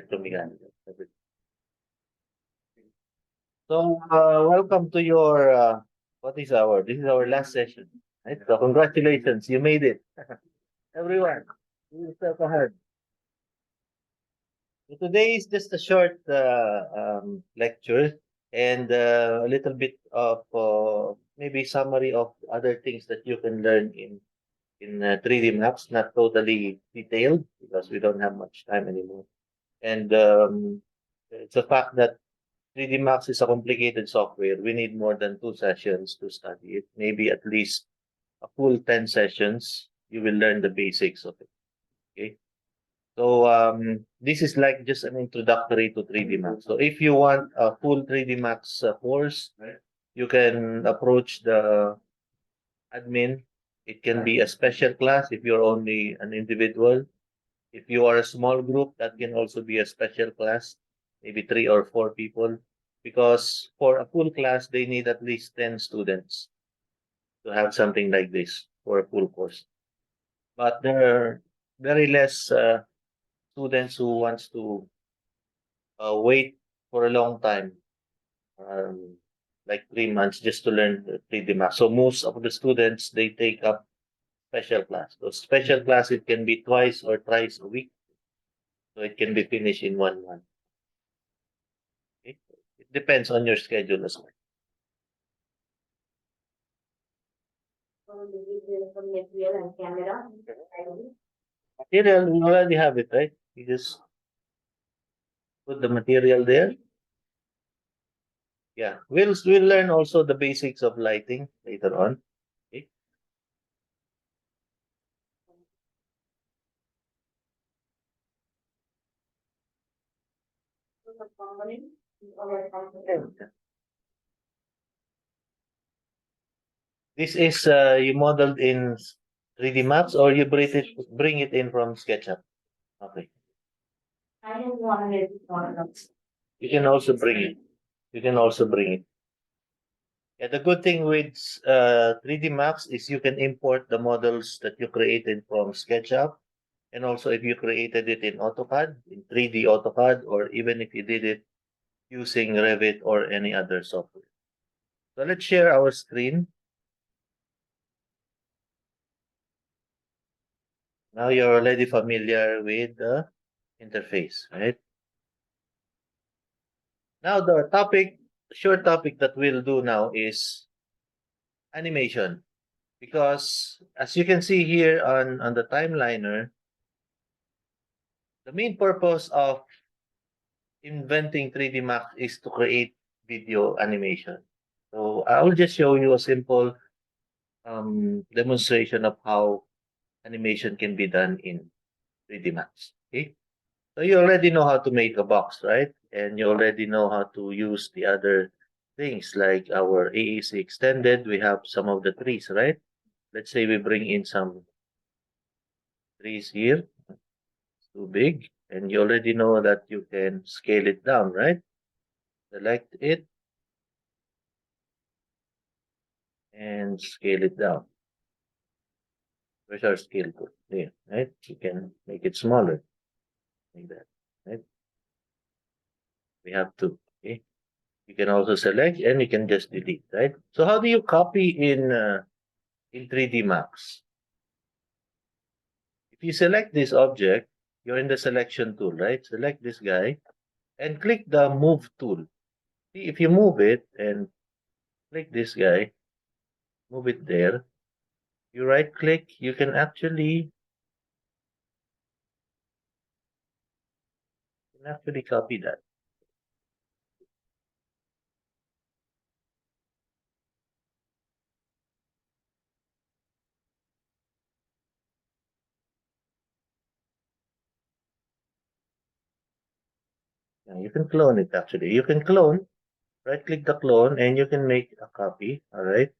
electromechanical. So, welcome to your, this is our last session, right? So, congratulations, you made it. Everyone, give yourself a hand. So today is just a short lecture and a little bit of maybe summary of other things that you can learn in 3D Max, not totally detailed because we don't have much time anymore. And it's a fact that 3D Max is a complicated software. We need more than 2 sessions to study it. Maybe at least a full 10 sessions. You will learn the basics of it. Okay. So this is like just an introductory to 3D Max. So if you want a full 3D Max course, you can approach the admin. It can be a special class if you're only an individual. If you are a small group, that can also be a special class, maybe 3 or 4 people. Because for a full class, they need at least 10 students to have something like this for a full course. But there are very less students who wants to wait for a long time, like 3 months, just to learn the 3D Max. So most of the students they take up special class. So special class it can be twice or thrice a week, so it can be finished in 1 month. Okay? It depends on your schedule as well. Material and camera. Material, we already have it, right? You just put the material there. Yeah, we'll learn also the basics of lighting later on. Okay. This is you modeled in 3D Max or you bring it in from SketchUp. Okay. I don't want it. You can also bring it. You can also bring it. Yeah, the good thing with 3D Max is you can import the models that you created from SketchUp. And also if you created it in AutoCAD, in 3D AutoCAD, or even if you did it using Revit or any other software. So let's share our screen. Now you're already familiar with the interface, right? Now the short topic that we'll do now is animation. Because as you can see here on the timeliner, the main purpose of inventing 3D Max is to create video animation. So I will just show you a simple demonstration of how animation can be done in 3D Max. Okay, so you already know how to make a box, right? And you already know how to use the other things like our AAC extended. We have some of the trees, right? Let's say we bring in some trees here. It's too big. And you already know that you can scale it down, right? Select it and scale it down. Where's our scale tool? There, right? You can make it smaller, like that, right? We have to, okay? You can also select and you can just delete, right? So how do you copy in 3D Max? If you select this object, you're in the selection tool, right? Select this guy and click the move tool. See, if you move it and click this guy, move it there, you right click, you can actually copy that. Yeah, you can clone it actually. You can clone, right click the clone and you can make a copy, all right?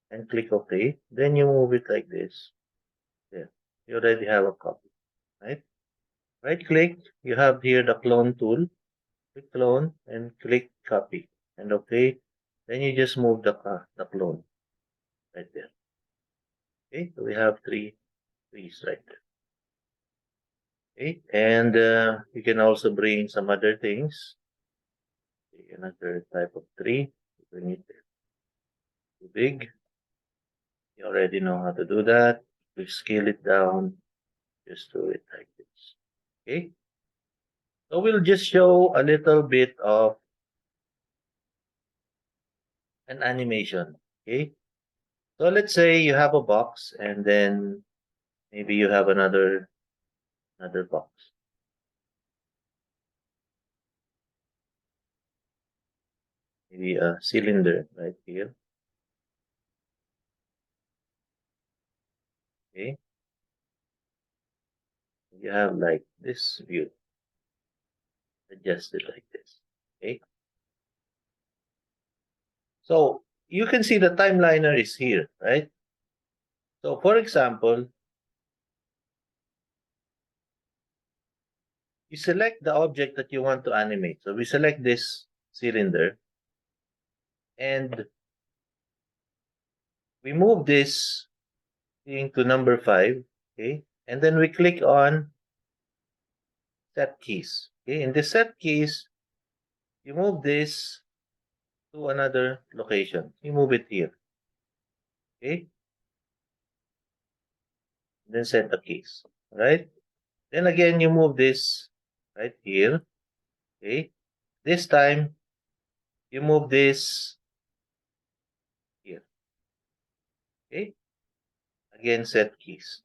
And click OK. Then you move it like this. There. You already have a copy, right? Right click, you have here the clone tool. Click clone and click copy. And OK. Then you just move the clone right there. Okay, so we have three trees right there. Okay, and you can also bring some other things. Okay, another type of tree. Bring it too big. You already know how to do that. We scale it down. Just do it like this. Okay. So we'll just show a little bit of an animation. Okay. So let's say you have a box and then maybe you have another box. Maybe a cylinder right here. Okay. You have like this view. Adjust it like this. Okay. So you can see the timeliner is here, right? So for example, you select the object that you want to animate. So we select this cylinder and we move this thing to number 5. Okay. And then we click on set keys. Okay. In the set keys, you move this to another location. You move it here. Okay. Then set the keys. All right. Then again, you move this right here. Okay. This time, you move this here. Okay. Again, set keys.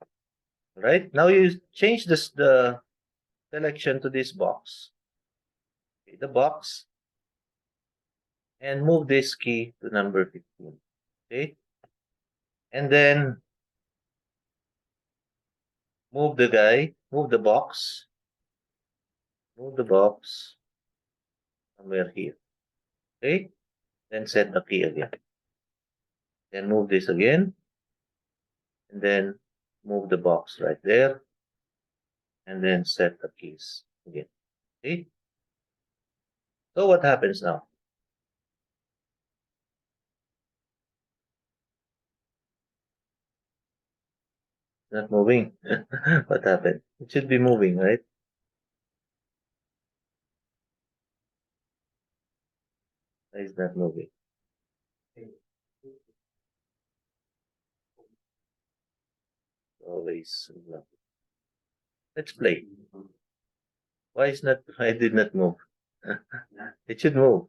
All right. Now you change the selection to this box. Okay, the box, and move this key to number 15. Okay. And then move the box, move the box somewhere here. Okay. Then set the key again. Then move this again. And then move the box right there. And then set the keys again. Okay. So what happens now? Not moving. What happened? It should be moving, right? Why is not moving? Always. Let's play. Why is not? I did not move. It should move.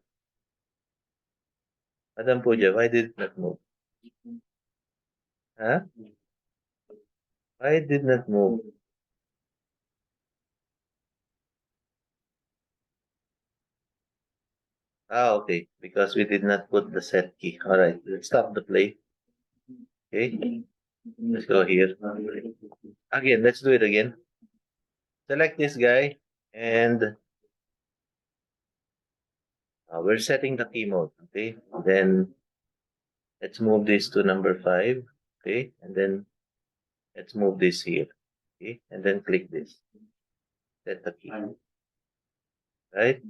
Madam Puja, why did it not move? Huh? Why did not move? Ah, okay. Because we did not put the set key. All right. Let's stop the play. Okay. Let's go here. Again, let's do it again. Select this guy, and we're setting the key mode. Okay. Then let's move this to number 5. Okay. And then let's move this here. Okay. And then click this. Set the key. Right.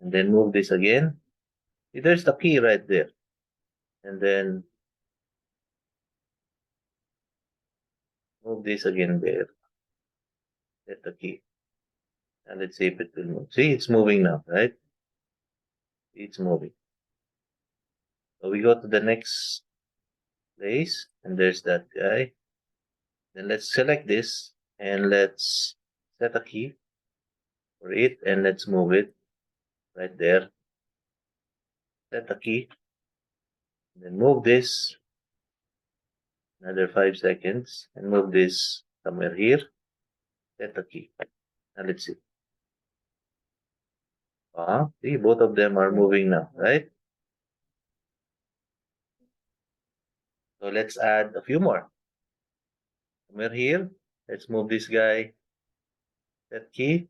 And then move this again. See, there's the key right there. And then move this again there. Set the key. And let's see if it will move. See, it's moving now, right? It's moving. So we go to the next place, and there's that guy. Then let's select this, and let's set a key for it, and let's move it right there. Set a key, then move this another 5 seconds, and move this somewhere here. Set a key. Now let's see. See, both of them are moving now, right? So let's add a few more. Somewhere here, let's move this guy. Set key,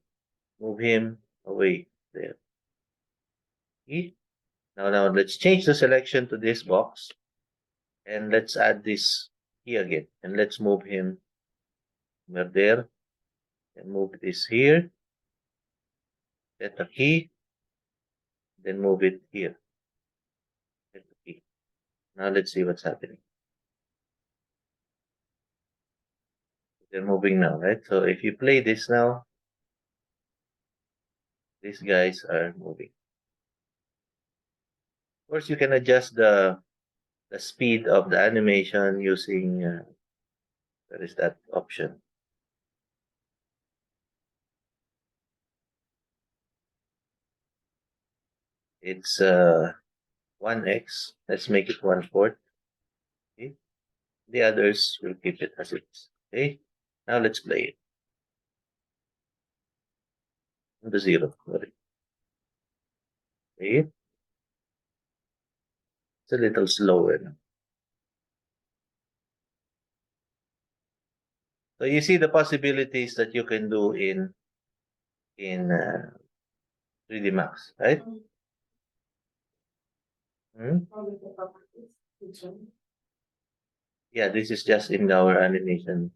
move him away there. Key. Now let's change the selection to this box, and let's add this key again, and let's move him somewhere there, and move this here, set the key, then move it here, set the key. Now let's see what's happening. They're moving now, right? So if you play this now, these guys are moving. Of course, you can adjust the speed of the animation using there is that option. It's 1x. Let's make it 1/4. Okay. The others will keep it as it is. Okay. Now let's play it. The 0. Sorry. Okay. It's a little slower now. So you see the possibilities that you can do in 3D Max, right? Hmm? Yeah, this is just in our animation.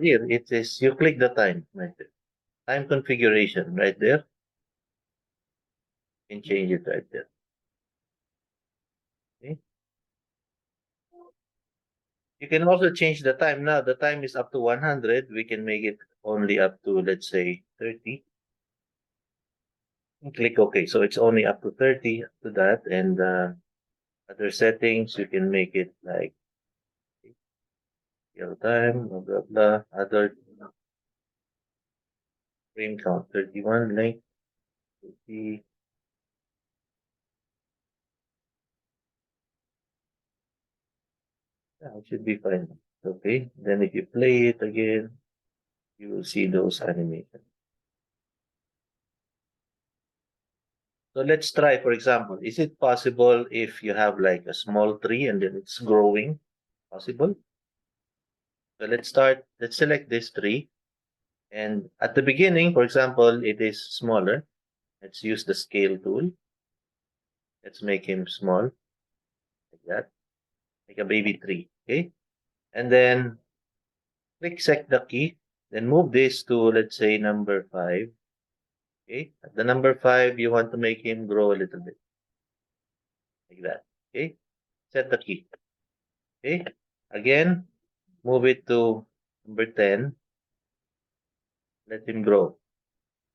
Here it is. You click the time right there. Time configuration right there. You can change it right there. Okay. You can also change the time. Now the time is up to 100. We can make it only up to, let's say, 30. And click OK. So it's only up to 30 to that. And other settings, you can make it like real time, blah, blah, blah. Other frame count 31, length 50. Yeah, it should be fine. Okay. Then if you play it again, you will see those animations. So let's try, for example, is it possible if you have like a small tree and then it's growing? Possible? So let's select this tree. And at the beginning, for example, it is smaller. Let's use the scale tool. Let's make him small, like that. Like a baby tree, okay? And then click set the key. Then move this to, let's say, number 5. Okay? At the number 5, you want to make him grow a little bit, like that. Okay? Set the key. Okay? Again, move it to number 10. Let him grow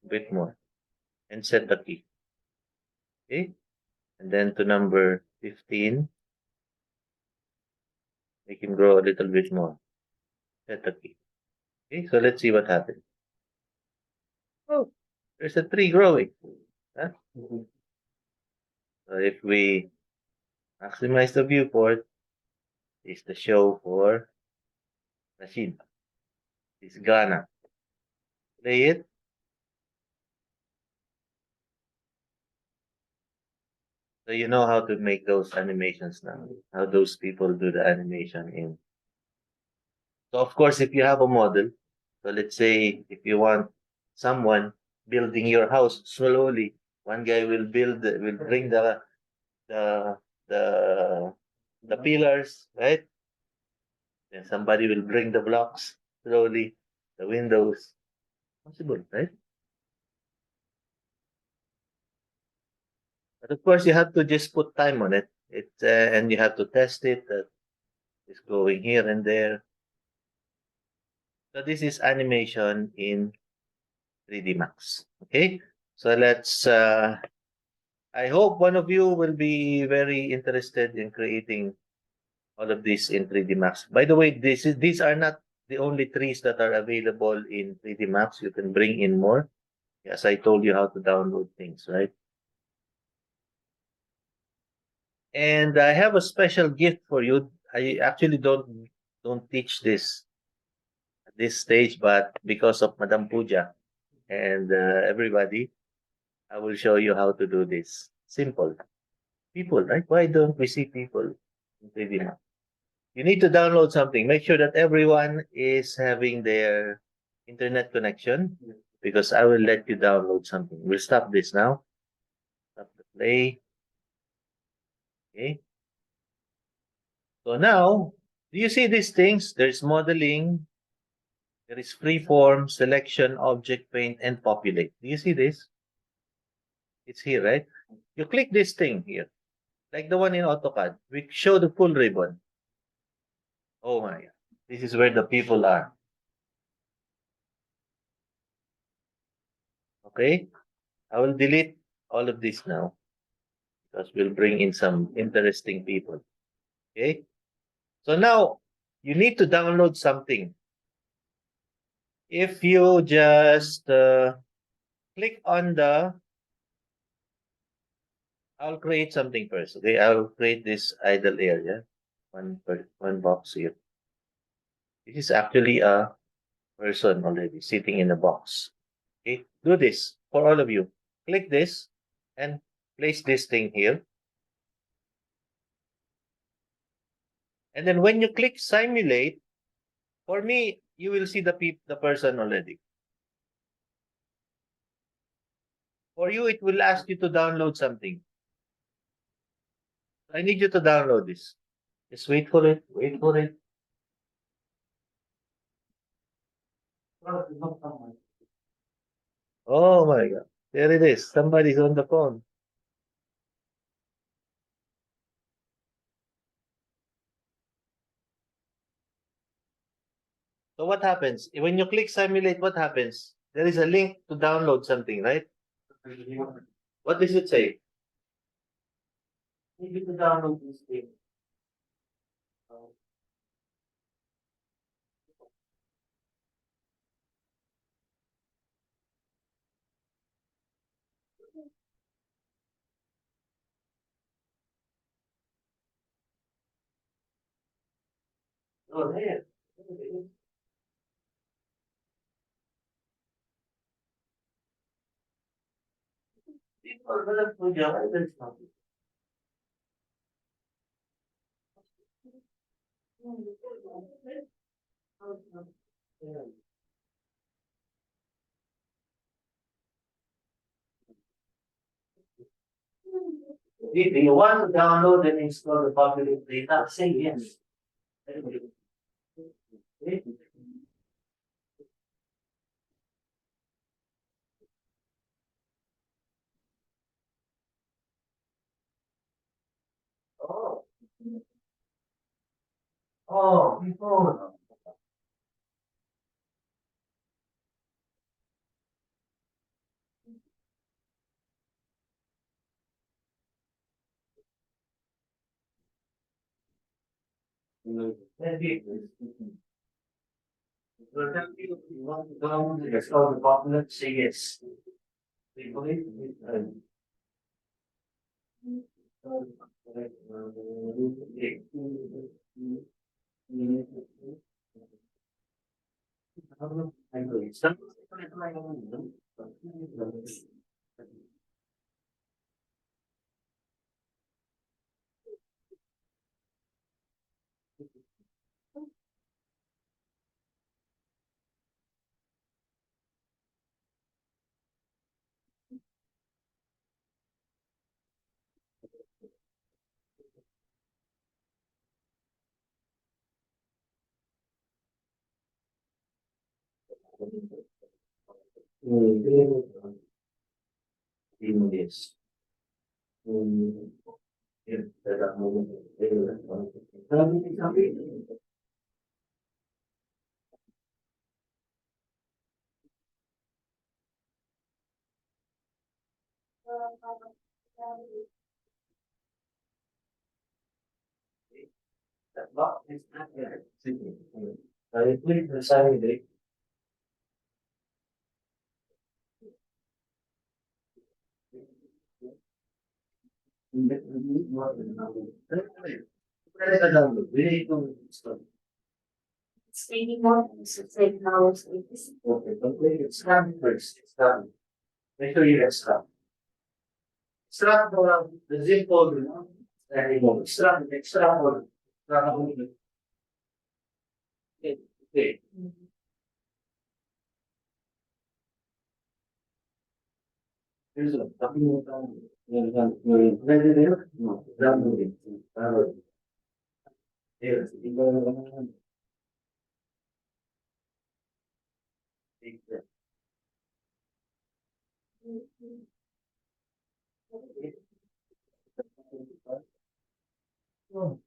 a bit more. And set the key. Okay? And then to number 15. Make him grow a little bit more. Set the key. Okay? So let's see what happens. Oh, there's a tree growing. Huh? So if we maximize the viewport, is the show for machine. It's Ghana. Play it. So you know how to make those animations now. How those people do the animation in. So of course, if you have a model, so let's say if you want someone building your house slowly, one guy will bring the the the pillars, right? Then somebody will bring the blocks slowly, the windows. Possible, right? But of course, you have to just put time on it. And you have to test it. It's going here and there. So this is animation in 3D Max. Okay. So let's. I hope one of you will be very interested in creating all of this in 3D Max. By the way, these are not the only trees that are available in 3D Max. You can bring in more. As I told you how to download things, right? And I have a special gift for you. I actually don't teach this at this stage, but because of Madam Puja and everybody, I will show you how to do this. Simple. People, right? Why don't we see people in 3D Max? You need to download something. Make sure that everyone is having their internet connection because I will let you download something. We'll stop this now. Stop the play. Okay. So now, do you see these things? There's modeling, there is freeform, selection, object paint, and populate. Do you see this? It's here, right? You click this thing here, like the one in AutoCAD. We show the full ribbon. Oh my God. This is where the people are. Okay. I will delete all of this now because we'll bring in some interesting people. Okay. So now you need to download something. If you just click on I'll create something first. Okay. I'll create this idle area. One box here. This is actually a person already sitting in a box. Okay. Do this for all of you. Click this and place this thing here. And then when you click simulate, for me, you will see the person already. For you, it will ask you to download something. I need you to download this. Just wait for it. Wait for it. Oh my God. There it is. Somebody's on the phone. So what happens? When you click simulate, what happens? There is a link to download something, right? What does it say? Need you to download this thing. Oh, there. People are gonna put your items on. Do you want to download and install the Populate data? Say yes. Oh, oh, before. Maybe you want to download and install the Populate? Say yes. We believe it. Yes. That box is not there. I click the sign date. Press the download. We need to install. It's taking more than 6 hours. Okay, complete it. Start first. Start. Make sure you extract. Extract the zip folder. Extract folder. Extract folder. Okay. Okay. Here's a document. Ready there? No. Download it. Download it. Here. Take that. Oh.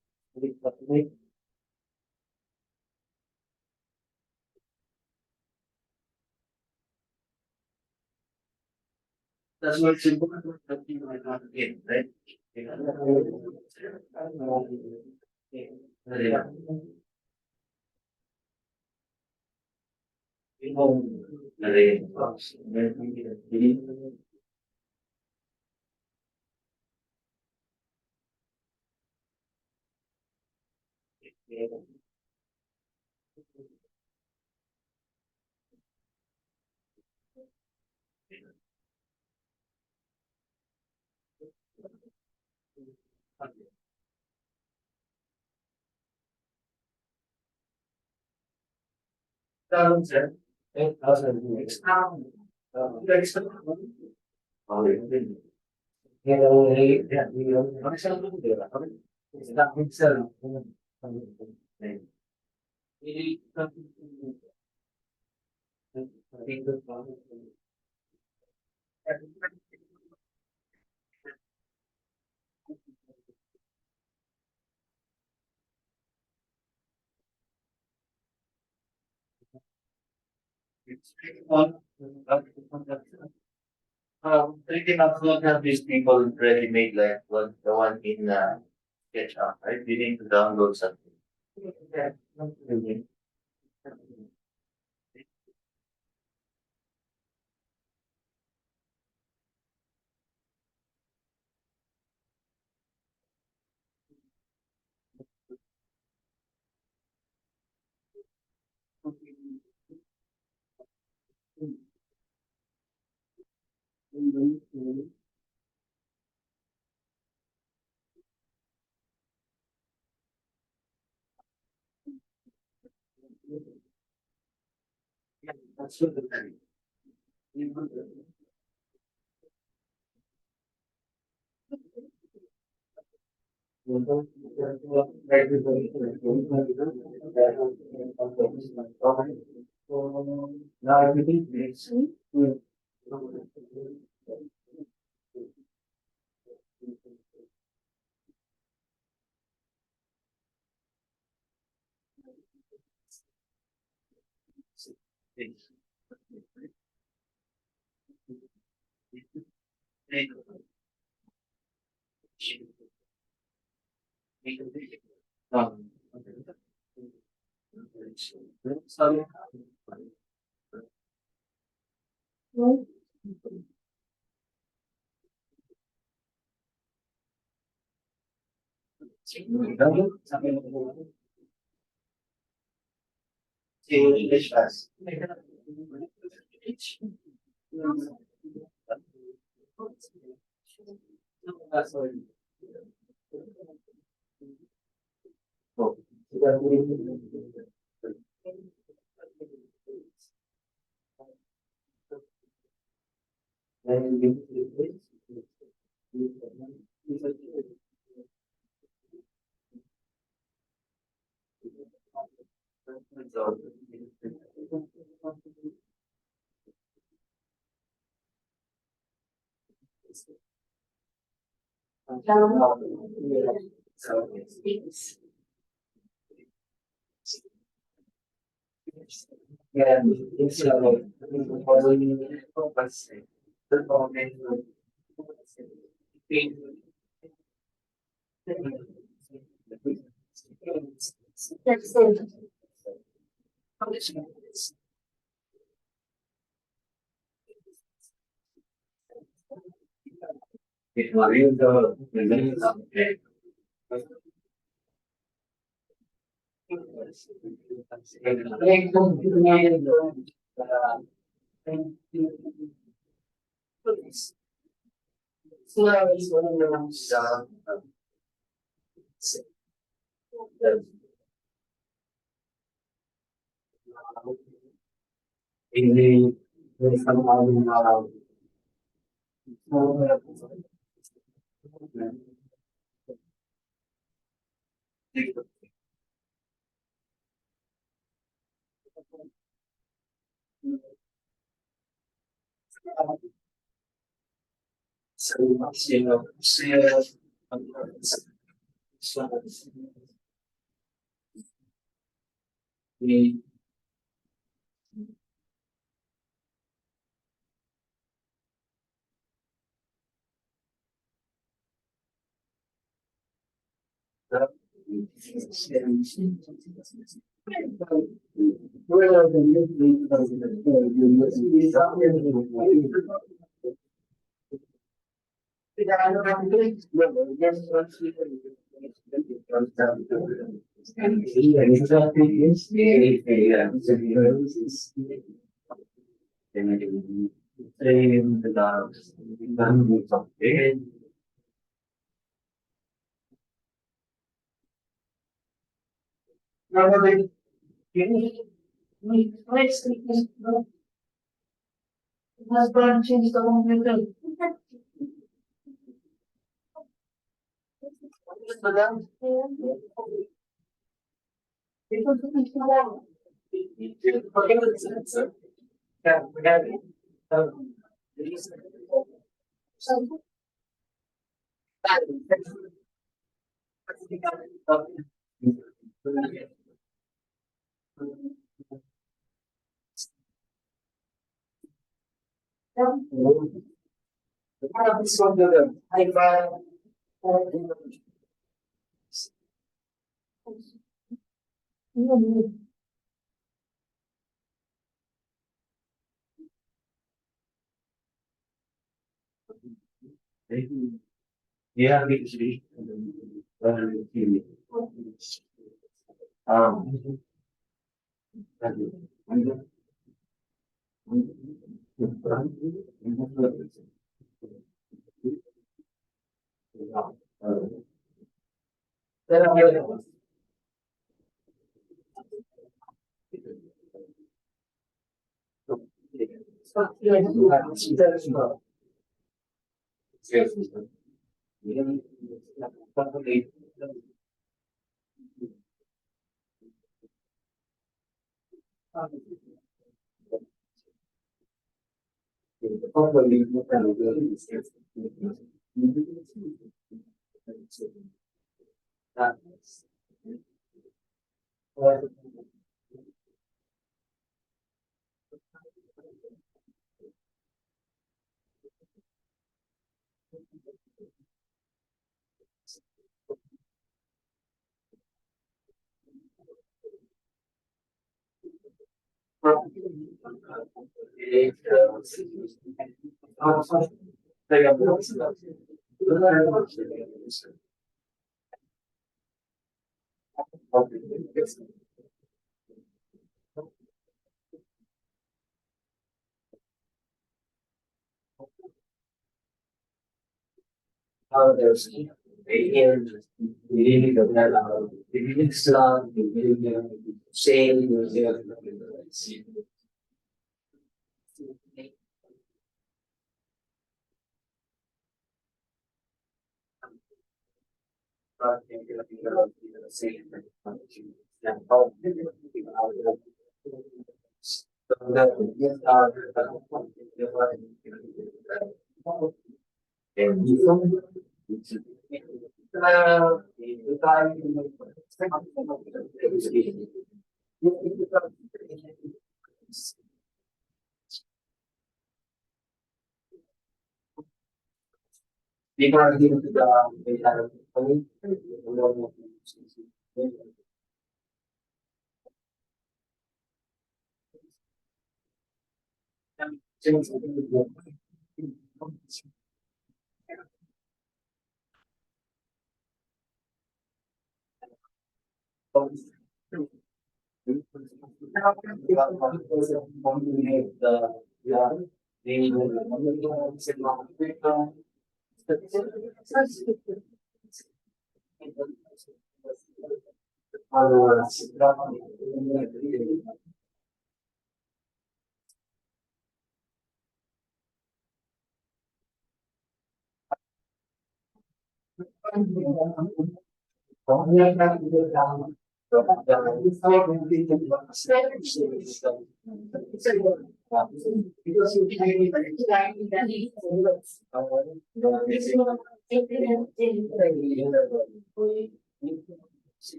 That's why it's important that you are not in, right? Yeah. Thousand, 8,000 weeks. Next, pretty much don't have these people ready made like the one in SketchUp, right? You need to download something. Yeah. Absolutely. Now everything is um, yeah, it's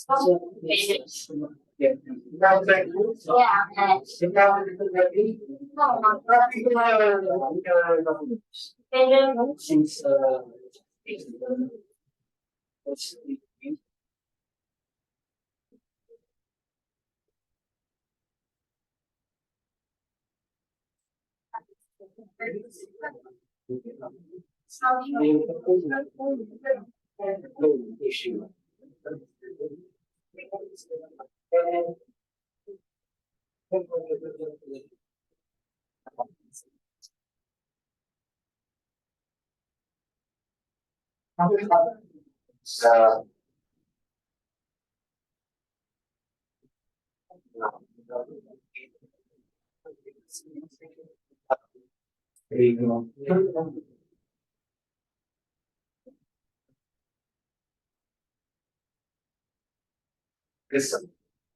Yeah. Since issue. Uh, listen,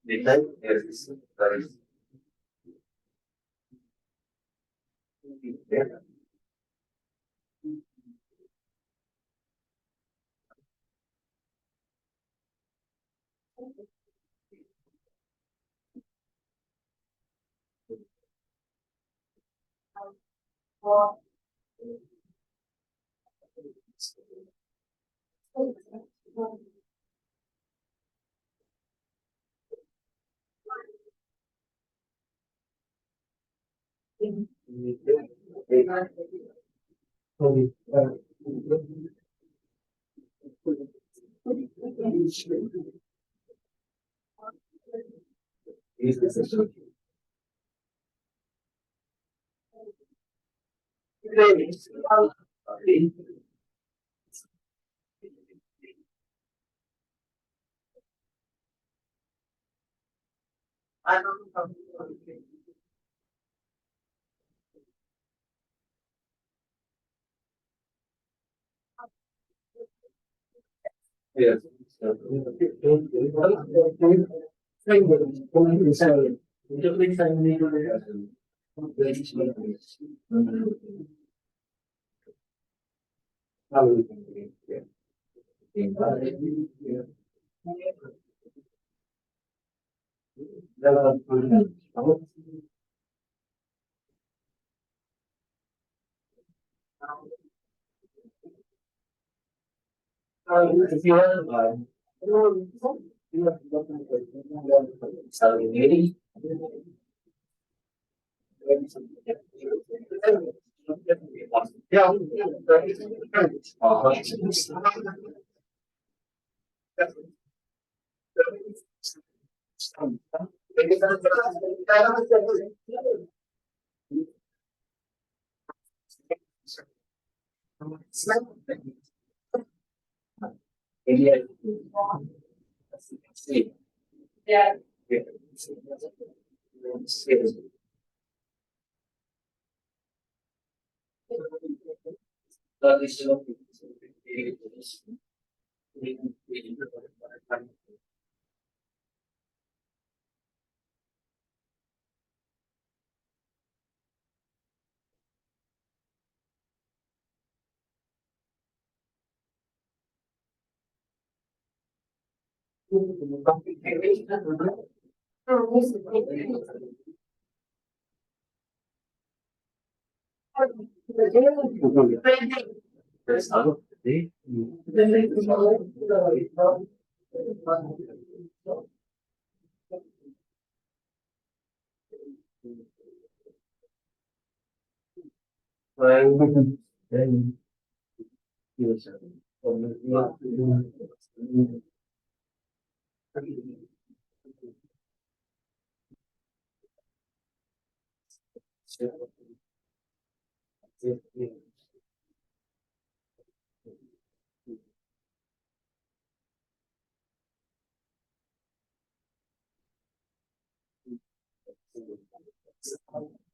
the time is very yes. If you are yeah. Yeah.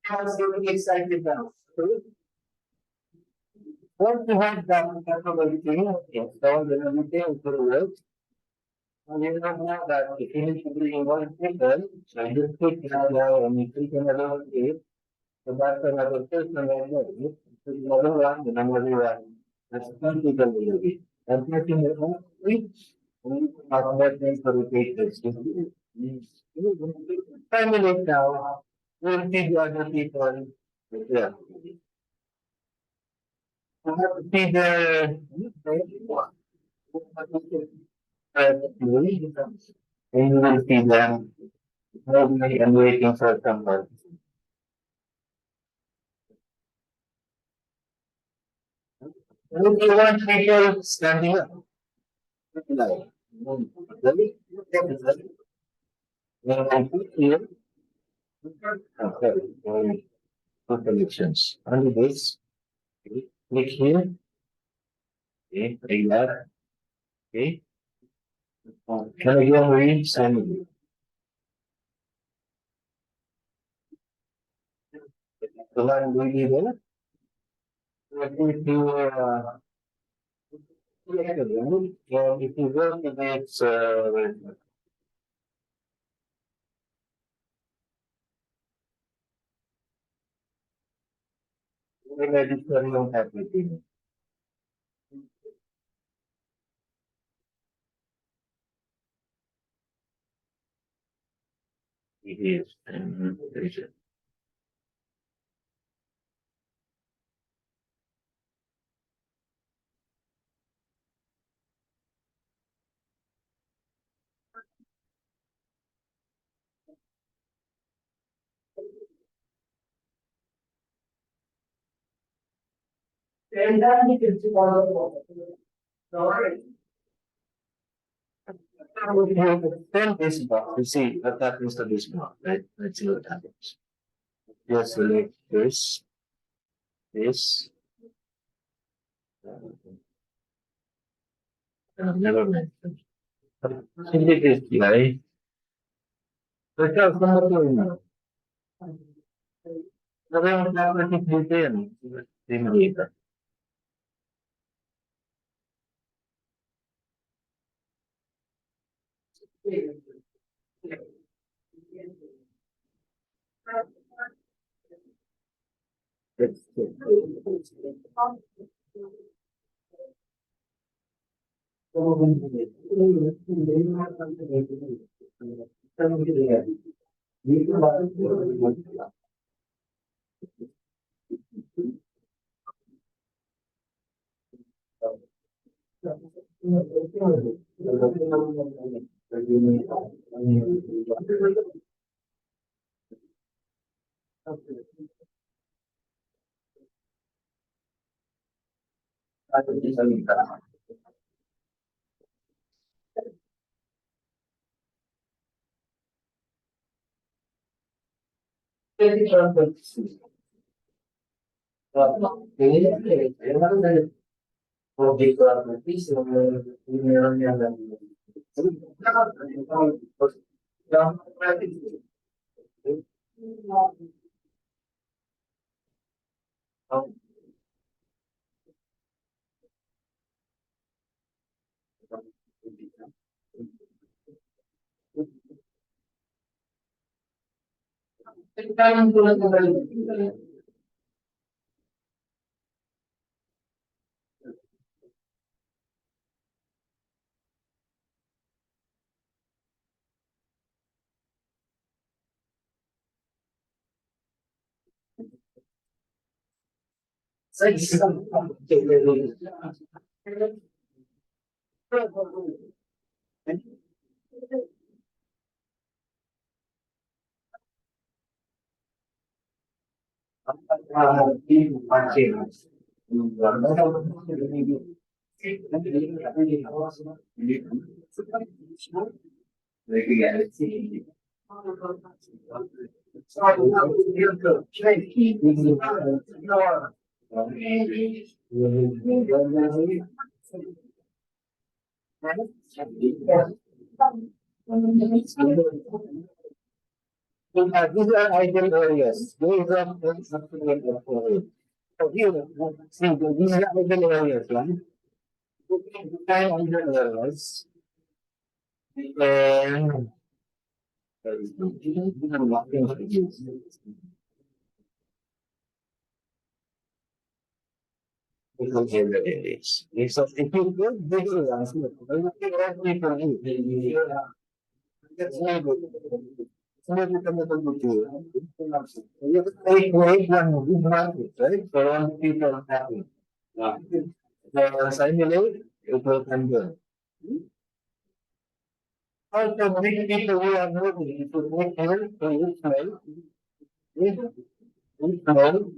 I was really excited now. Once you have that capability, installed and everything to work, and you have now that if you need to be in one people, so you just click now and you click another page, so that's another person right there. So another one, and another one. That's one people will be. And taking it all, What needs to repeat this? Family now will feed other people. Yeah. You have to feed the and you will feed them. Nobody and waiting for someone. If you want people standing up, like, and put here, okay, put elections. Only this, okay, click here, okay, like that, okay. Can again read family. The line really there. But if you select the room, if you work with this register your everything. It is. And then you can see all the if you extend this block, you see what happens to this block, right? Let's see what happens. Just select this, never mind. Hindi this guy. So, ikaw, kung ano to yun? Sabi mo dapat dito yan. Hindi mo dito. That's it. These are ideal areas. These are something so here, see, these are ideal areas, right? Define ideal areas. And It is. So if you go bigger ones, look, everything for you. That's very good. It's never become a good deal. You create one good market, right? For all the people happy. The simulate, it will convert. Also, make people who are moving, it will make help for you smell. You smell.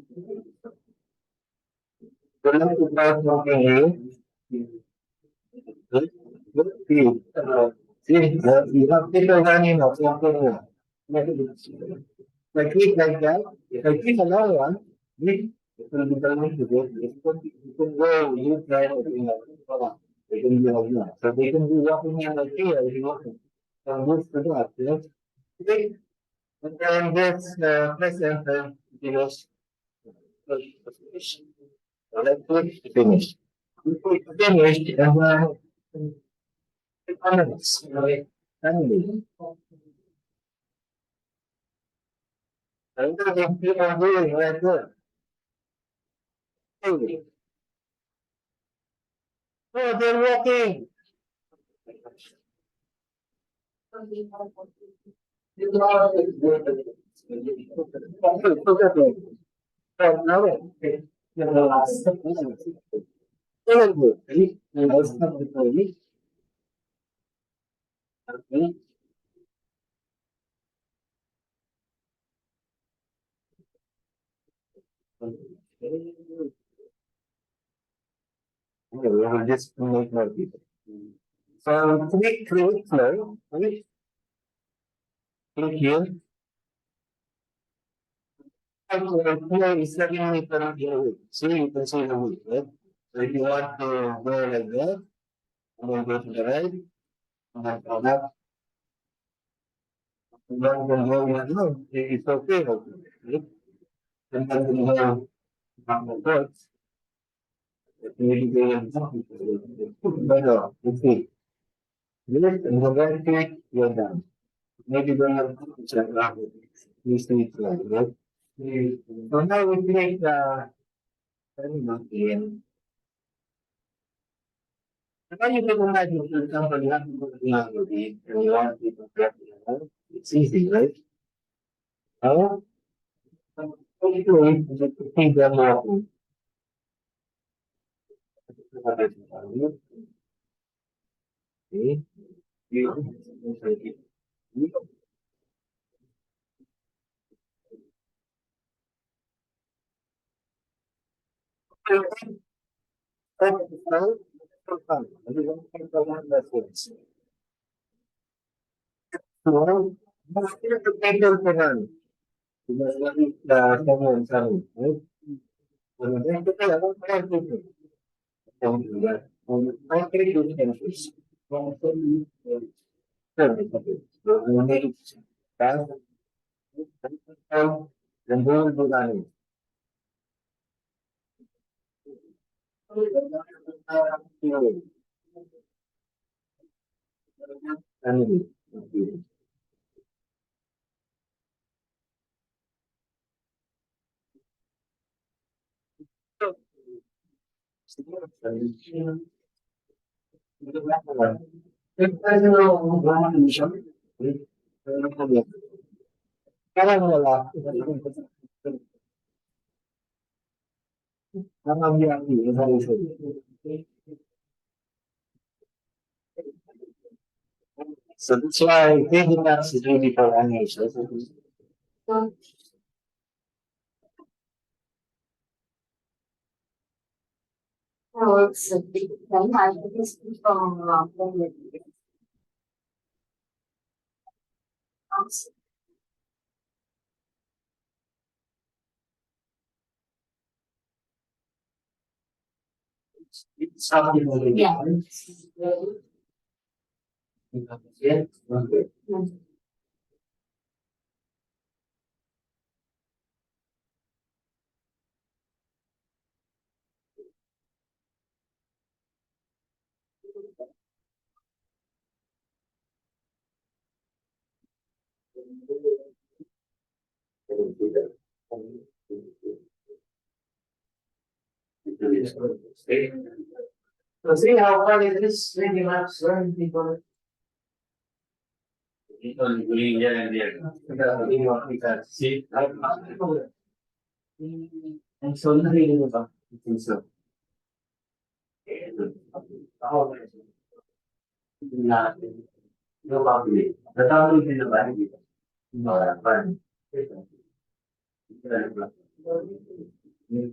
You like to start smoking here. Good. Good. See, you have people running or something. Like it like that. If I keep another one, it will be coming to this. You can go, you try it, they can be like that. So they can be walking in like here if you want to. From this to that, yes. Okay. And then this present, you know, finish. So let's put finish. We put finished and economics, right? Family. And then people are doing right there. Hey, oh, they're walking. Just make more people. So click flow, click here. And here is letting me turn the wheel. See, you can see the wheel, right? So if you want to go like that, and then go to the right, and then go left, and then go like that, it's okay. Right? And then you go back and forth. Maybe go like that. No, it's it. Yes, and the right click, you're done. Maybe go like that. You see it like that. So now we click I don't know, in. Now you can imagine, for example, you have to go to the movie and you want people to get it's easy, right? Oh, what you doing is to see them walking. Okay, you so, but you have to take them for run. Because what is someone coming, right? So then to tell about my people. Don't do that. I take those benefits. Well, so you, service of it. So you make it fast, then go and do that. Family. Parang wala. Parang yung so that's why thinking that's really for animation. Oh, it's a big thing. I think it's from It's something really yeah. yeah. So see how far it is really maps learn people. Ito, guling yan and yan. See, and so really ba? I think so. Ako, natin. No public. Natawag din naman. No, fine. Yes.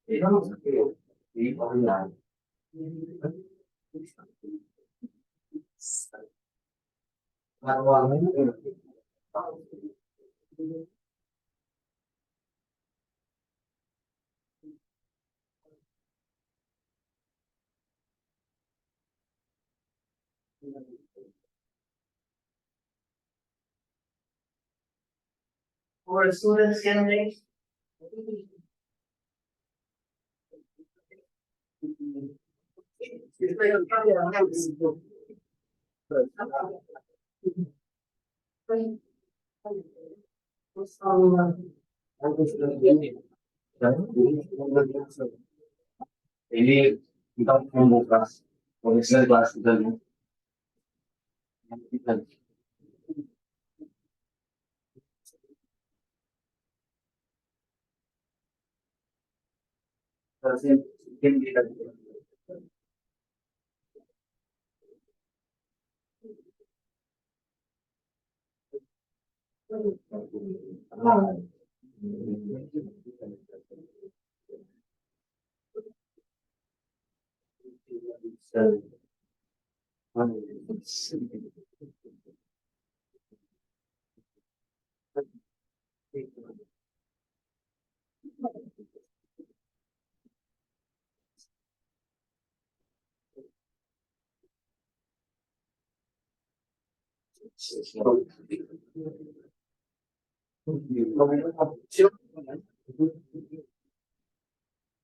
You know, we online. Or students can make. Ini kita mau kelas, original kelas dan kita kasih tim kita.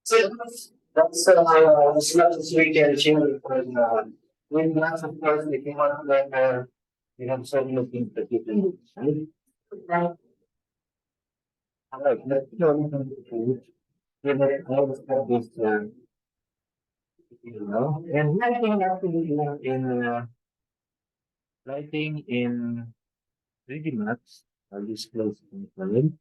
So that's as much as we can share because when lots of course they came out when we have some looking at people. I like that. You know, I was have this you know, and lighting actually lighting in 3D Max. I'll disclose it.